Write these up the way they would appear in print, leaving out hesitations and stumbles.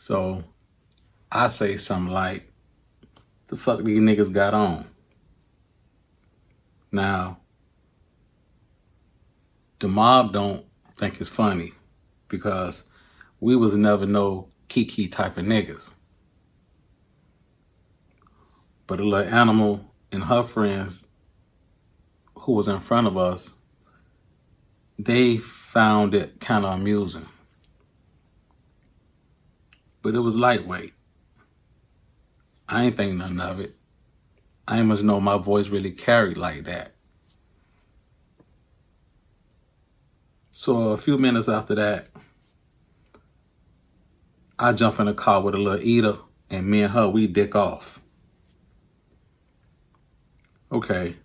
So I say something like, the fuck these niggas got on? Now, the mob don't think it's funny because we was never no kiki type of niggas. But a little animal and her friends who was in front of us, they found it kind of amusing. But it was lightweight. I ain't think nothing of it. I ain't much know my voice really carried like that. So a few minutes after that, I jump in a car with a little eater, and me and her, we dick off. Okay.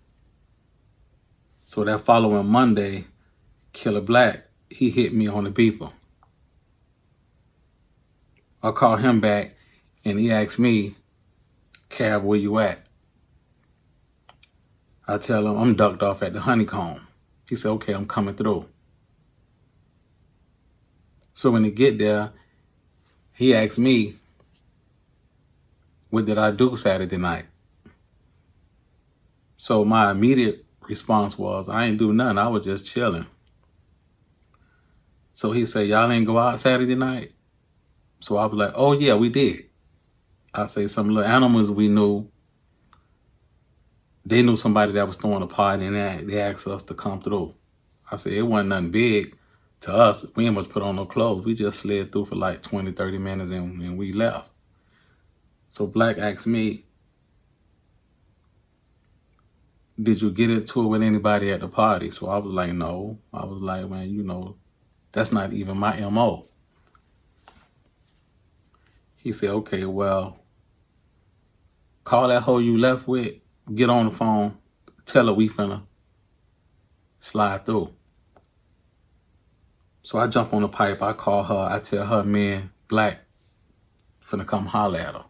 So that following Monday, Killa Black, he hit me on the beeper. I call him back, and he asked me, Cab, where you at? I tell him I'm ducked off at the Honeycomb. He said, okay, I'm coming through. So when he get there, he asked me, what did I do Saturday night? So my immediate response was, I ain't do nothing. I was just chilling. So he said, y'all ain't go out Saturday night? So I was like, oh yeah, we did. I say some little animals we knew, they knew somebody that was throwing a party, and they asked us to come through. I said, it wasn't nothing big to us. We ain't much put on no clothes. We just slid through for like 20, 30 minutes and we left. So Black asked me, did you get into it with anybody at the party? So I was like, no. I was like, man, you know, that's not even my MO. He said, okay, well, call that hoe you left with, get on the phone, tell her we finna slide through. So I jump on the pipe, I call her, I tell her man, Black, finna come holler at her.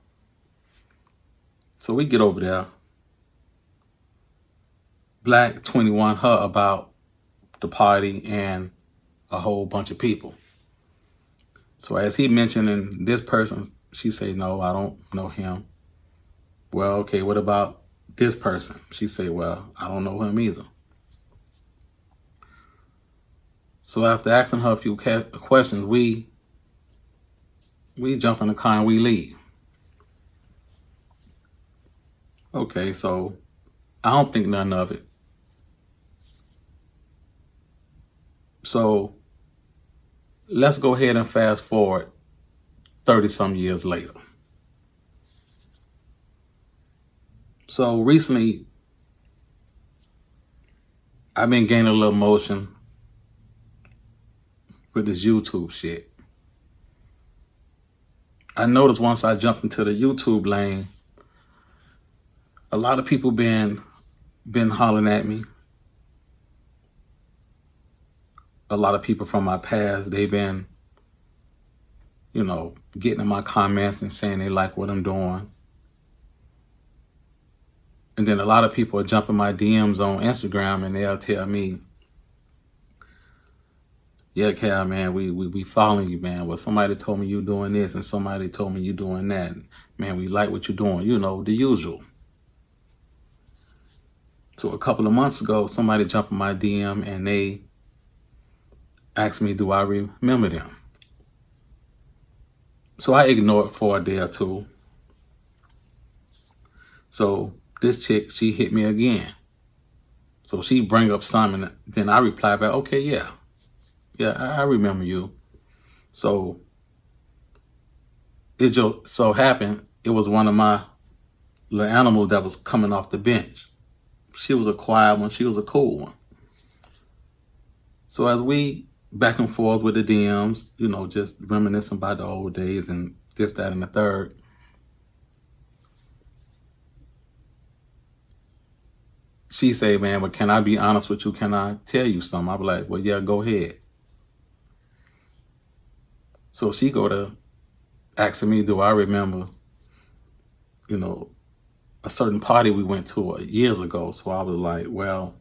So we get over there. Black 21 her about the party and a whole bunch of people. So as he mentioning this person, she say, no, I don't know him. Well, okay, what about this person? She say, well, I don't know him either. So after asking her a few questions, we jump in the car and we leave. Okay, so I don't think none of it. So let's go ahead and fast forward 30-some years later. So recently, I've been gaining a little motion with this YouTube shit. I noticed once I jumped into the YouTube lane, a lot of people been hollering at me. A lot of people from my past, they've been, you know, getting in my comments and saying they like what I'm doing. And then a lot of people are jumping my DMs on Instagram and they'll tell me, yeah, Cal, man, we following you, man. Well, somebody told me you doing this and somebody told me you doing that. Man, we like what you're doing. You know, the usual. So a couple of months ago, somebody jumped in my DM and they asked me, do I remember them? So I ignored it for a day or two. So this chick, she hit me again. So she bring up something, then I reply back, okay, yeah, I remember you. So it just so happened, it was one of my little animals that was coming off the bench. She was a quiet one, she was a cool one. So as we back and forth with the DMs, you know, just reminiscing about the old days and this, that, and the third. She say, man, but can I be honest with you? Can I tell you something? I be like, well, yeah, go ahead. So she go to asking me, do I remember, you know, a certain party we went to years ago? So I was like, well,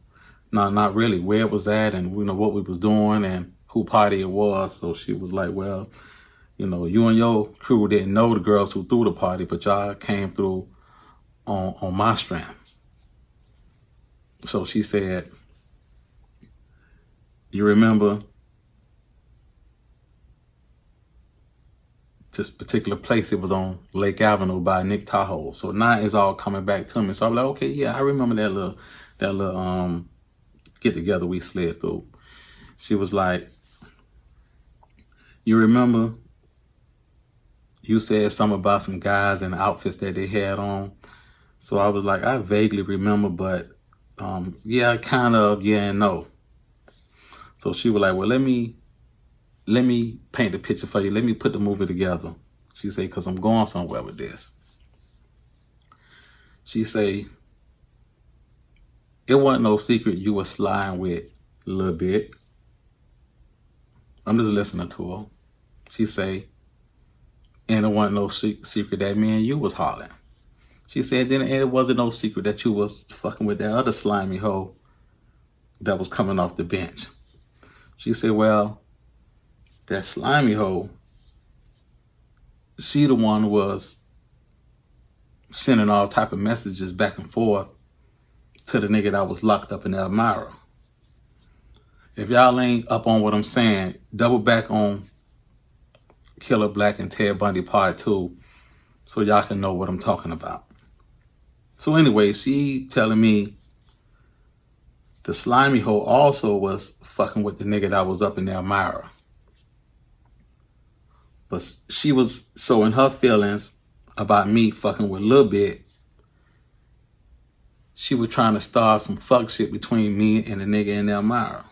no, not really. Where it was at and, you know, what we was doing and who party it was. So she was like, well, you know, you and your crew didn't know the girls who threw the party, but y'all came through on my strength. So she said, you remember this particular place? It was on Lake Avenue by Nick Tahoe. So now it's all coming back to me. So I'm like, okay, yeah, I remember that little get together we slid through. She was like, you remember you said something about some guys and the outfits that they had on? So I was like, I vaguely remember, but yeah, kind of, yeah and no. So she was like, well, let me paint the picture for you. Let me put the movie together. She said, because I'm going somewhere with this. She say, it wasn't no secret you were sliding with a little bit. I'm just listening to her. She say, and it wasn't no secret that me and you was hollering. She said, then it wasn't no secret that you was fucking with that other slimy hoe that was coming off the bench. She said, well, that slimy hoe, she the one was sending all type of messages back and forth to the nigga that was locked up in Elmira. If y'all ain't up on what I'm saying, double back on Killa Black and Ted Bundy Part 2 so y'all can know what I'm talking about. So anyway, she telling me the slimy hoe also was fucking with the nigga that was up in Elmira. But she was so in her feelings about me fucking with Lil Bit, she was trying to start some fuck shit between me and the nigga in Elmira.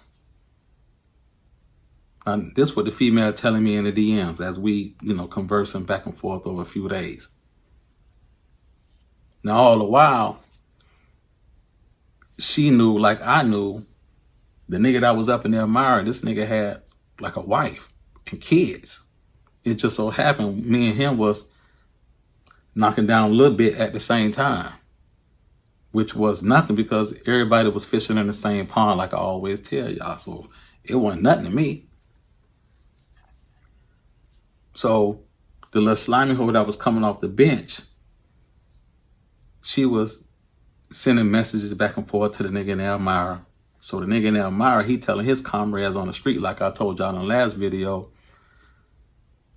This what the female telling me in the DMs as we, you know, conversing back and forth over a few days. Now, all the while, she knew, like I knew, the nigga that was up in Elmira, this nigga had like a wife and kids. It just so happened me and him was knocking down a little bit at the same time, which was nothing because everybody was fishing in the same pond, like I always tell y'all. So it wasn't nothing to me. So the little slimy hoe that was coming off the bench, she was sending messages back and forth to the nigga in Elmira. So the nigga in Elmira, he telling his comrades on the street, like I told y'all in the last video,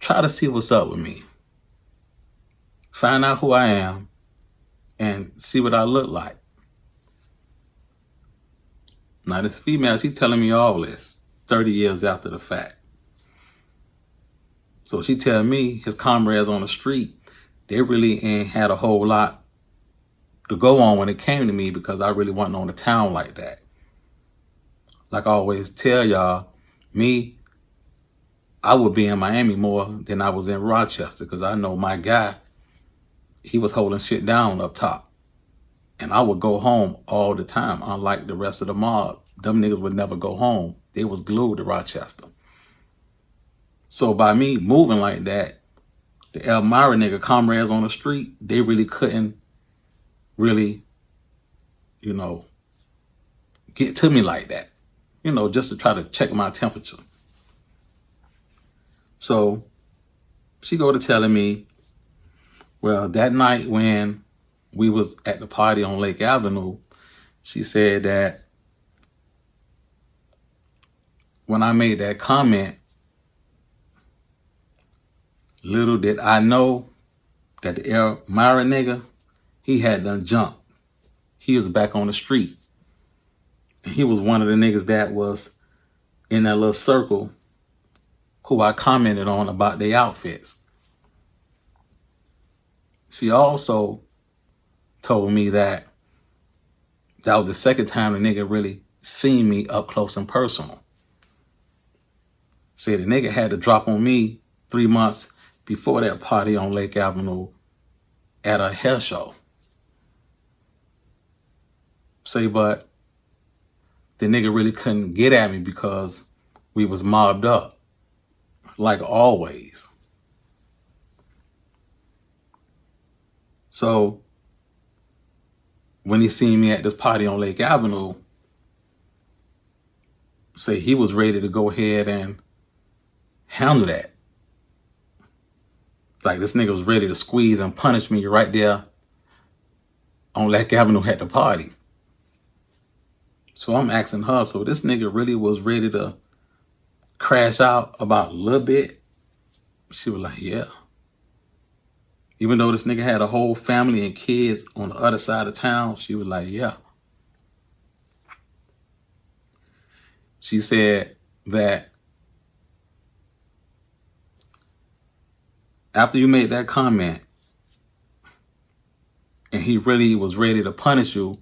try to see what's up with me. Find out who I am and see what I look like. Now this female, she telling me all this 30 years after the fact. So she telling me his comrades on the street, they really ain't had a whole lot to go on when it came to me because I really wasn't on the town like that. Like I always tell y'all, me, I would be in Miami more than I was in Rochester because I know my guy, he was holding shit down up top. And I would go home all the time, unlike the rest of the mob. Them niggas would never go home. They was glued to Rochester. So by me moving like that, the Elmira nigga comrades on the street, they really couldn't really, you know, get to me like that. You know, just to try to check my temperature. So she go to telling me, well, that night when we was at the party on Lake Avenue, she said that when I made that comment, little did I know that the Elmira nigga, he had done jumped. He was back on the street. And he was one of the niggas that was in that little circle who I commented on about their outfits. She also told me that that was the second time the nigga really seen me up close and personal. Said the nigga had to drop on me 3 months before that party on Lake Avenue at a hair show. Say, but the nigga really couldn't get at me because we was mobbed up, like always. So when he seen me at this party on Lake Avenue, say he was ready to go ahead and handle that. Like this nigga was ready to squeeze and punish me right there on Lake Avenue at the party. So I'm asking her, so this nigga really was ready to crash out about a little bit? She was like, yeah. Even though this nigga had a whole family and kids on the other side of town, she was like, yeah. She said that after you made that comment and he really was ready to punish you,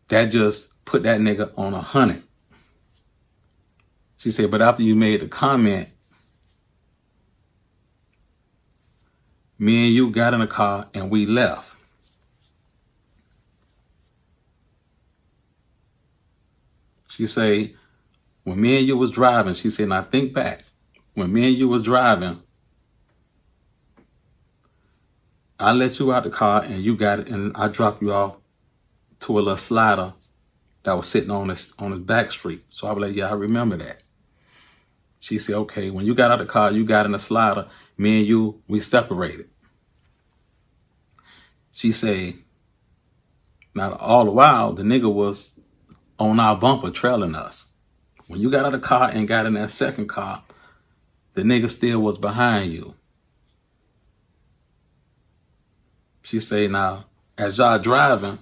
that just put that nigga on 100. She said, but after you made the comment, me and you got in the car and we left. She said, when me and you was driving, she said, now think back. When me and you was driving, I let you out the car and you got it, and I dropped you off to a little slider that was sitting on his back street. So I was like, yeah, I remember that. She said, okay, when you got out the car, you got in the slider, me and you, we separated. She said, now all the while, the nigga was on our bumper trailing us. When you got out of the car and got in that second car, the nigga still was behind you. She said, now, as y'all driving,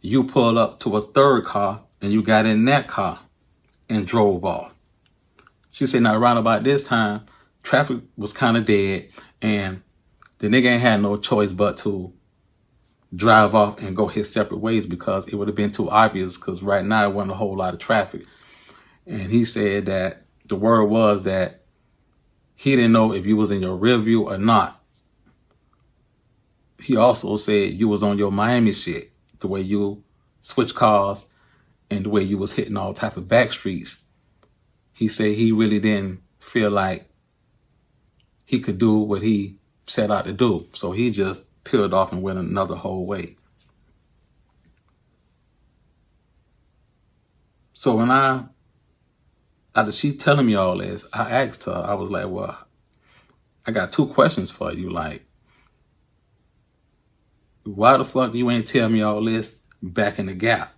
you pulled up to a third car and you got in that car and drove off. She said, now, around about this time, traffic was kind of dead and the nigga ain't had no choice but to drive off and go his separate ways because it would have been too obvious because right now it wasn't a whole lot of traffic. And he said that the word was that he didn't know if you was in your rear view or not. He also said you was on your Miami shit, the way you switch cars and the way you was hitting all type of back streets. He said he really didn't feel like he could do what he set out to do. So he just peeled off and went another whole way. So when after she telling me all this, I asked her, I was like, well, I got two questions for you. Like, why the fuck you ain't tell me all this back in the Gap?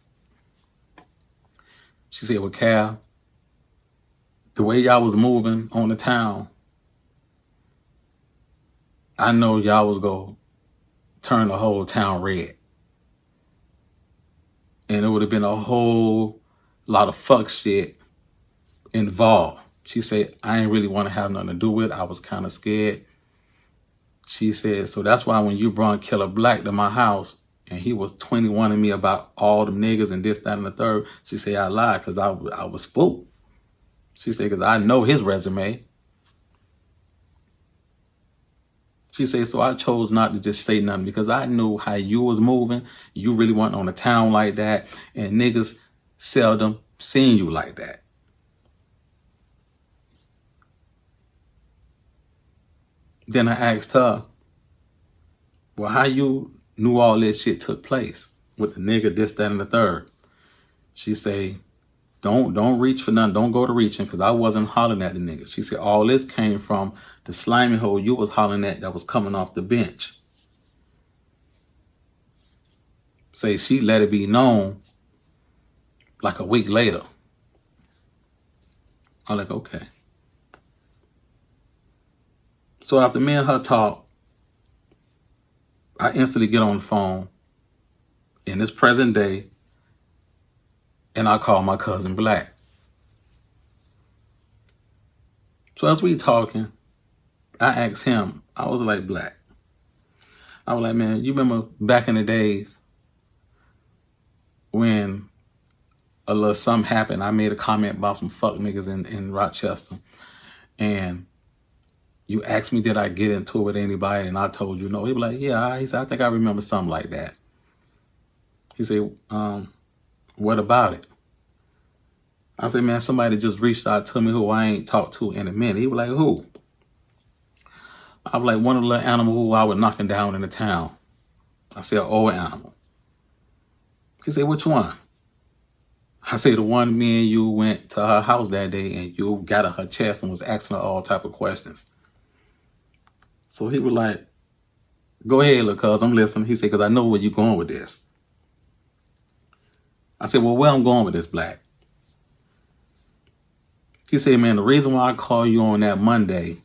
She said, well, Cal, the way y'all was moving on the town, I know y'all was going to turn the whole town red. And it would have been a whole lot of fuck shit involved. She said, I ain't really want to have nothing to do with it. I was kind of scared. She said, so that's why when you brought Killa Black to my house and he was 21ing me about all them niggas and this, that, and the third, she said, I lied because I was spooked. She said, because I know his resume. She said, so I chose not to just say nothing because I knew how you was moving. You really weren't on a town like that. And niggas seldom seen you like that. Then I asked her, well, how you knew all this shit took place with the nigga, this, that, and the third? She say, don't reach for nothing. Don't go to reaching because I wasn't hollering at the nigga. She said, all this came from the slimy hole you was hollering at that was coming off the bench. Say she let it be known like a week later. I'm like, okay. So after me and her talk, I instantly get on the phone in this present day and I call my cousin Black. So as we talking, I asked him, I was like, Black. I was like, man, you remember back in the days when a little something happened, I made a comment about some fuck niggas in Rochester. And you asked me, did I get into it with anybody? And I told you no. He was like, yeah. He said, I think I remember something like that. He said, what about it? I said, man, somebody just reached out to me who I ain't talked to in a minute. He was like, who? I was like, one of the little animals who I was knocking down in the town. I said, old animal. He said, which one? I say the one me and you went to her house that day and you got at her chest and was asking her all type of questions. So he was like, go ahead, look, cuz I'm listening. He said, because I know where you're going with this. I said, well, where I'm going with this, Black? He said, man, the reason why I called you on that Monday